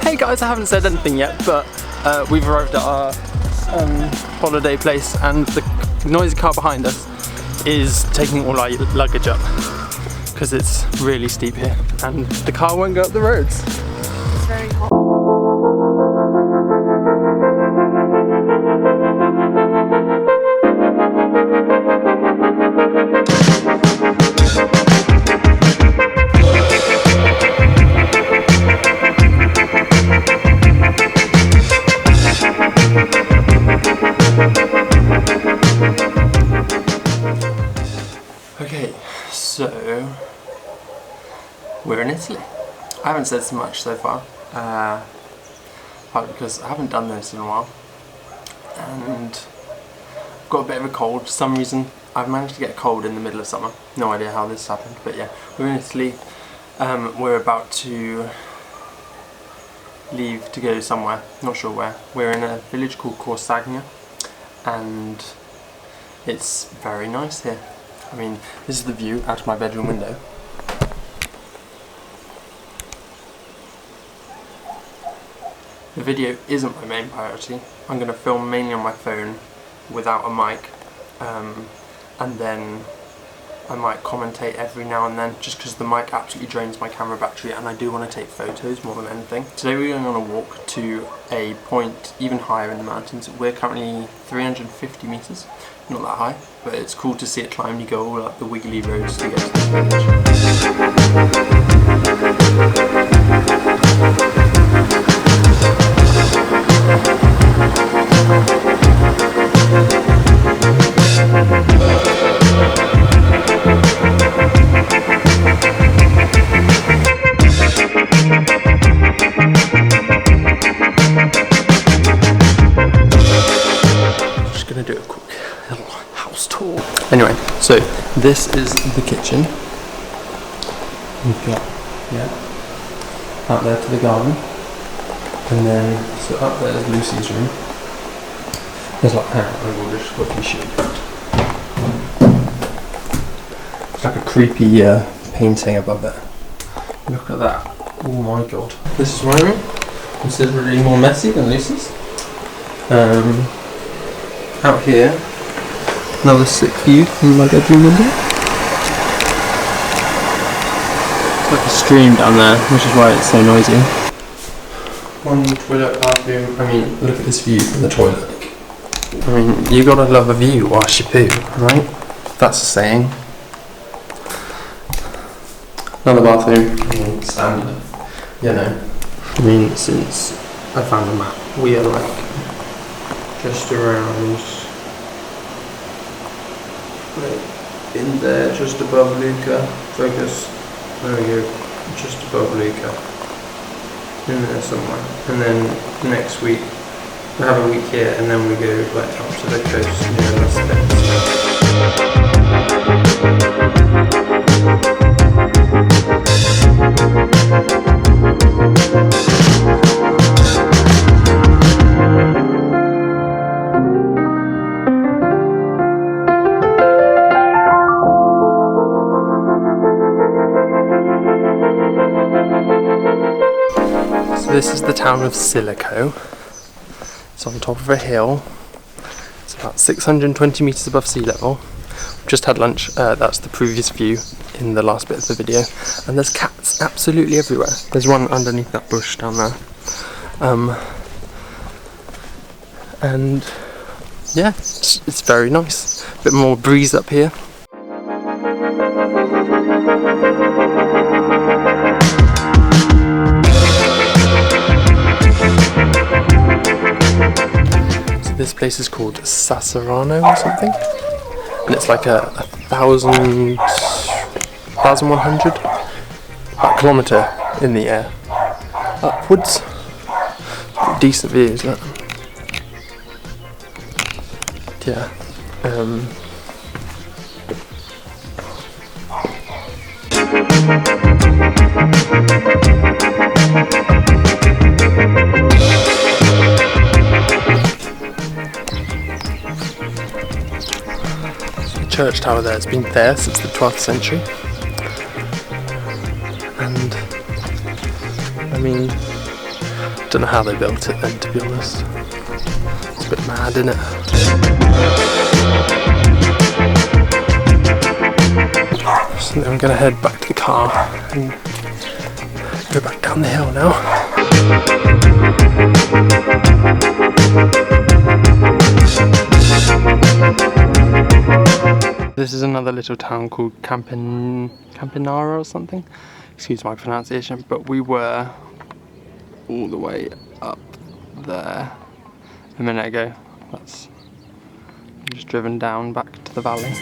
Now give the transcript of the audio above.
Hey guys, I haven't said anything yet, but we've arrived at our holiday place and the noisy car behind us is taking all our luggage up because it's really steep here and the car won't go up the roads. It's very hot. Okay, so we're in Italy. I haven't said so much so far, partly because I haven't done this in a while and I've got a bit of a cold. For some reason I've managed to get a cold in the middle of summer. No idea how this happened, but yeah, we're in Italy. We're about to leave to go somewhere, not sure where. We're in a village called Corsagna and it's very nice here. I mean, this is the view out of my bedroom window. The video isn't my main priority. I'm going to film mainly on my phone without a mic, and then I might commentate every now and then just because the mic absolutely drains my camera battery and I do want to take photos more than anything. Today we're going on a walk to a point even higher in the mountains. We're currently 350 meters. Not that high, but it's cool to see it climb. You go all up the wiggly roads to get to this village. Just gonna do a quick little house tour. Anyway, so this is the kitchen. We've got, out there to the garden. And then, so up there is Lucy's room. There's like, I will just quickly show you. It's like a creepy painting above it. Look at that. Oh my god. This is my room. Considerably more messy than Lucy's. Out here, another sick view from my bedroom window. It's like a stream down there, which is why it's so noisy. One toilet, bathroom. I mean, look at this view from the toilet. I mean, you gotta love a view whilst you poo, right? That's a saying. Another bathroom. I mean, standard. You know. I mean, since I found the map, we are like just around, like in there, just above Lucca. Focus. There we go. Just above Lucca. In there somewhere. And then next week we have a week here, and then we go like up to the coast near Las this is the town of Silico. It's on top of a hill. It's about 620 metres above sea level. Just had lunch. That's the previous view in the last bit of the video. And there's cats absolutely everywhere. There's one underneath that bush down there. And yeah, it's very nice. A bit more breeze up here. So this place is called Sassarano or something. And it's like a 1,100 kilometre in the air. Upwards. Decent views, that. Yeah. So the church tower there has been there since the 12th century. And I mean, don't know how they built it then, to be honest. It's a bit mad, isn't it? So I'm going to head back to the car and go back down the hill now. This is another little town called Campinara or something. Excuse my pronunciation, but we were all the way up there a minute ago. That's just driven down back to the valley.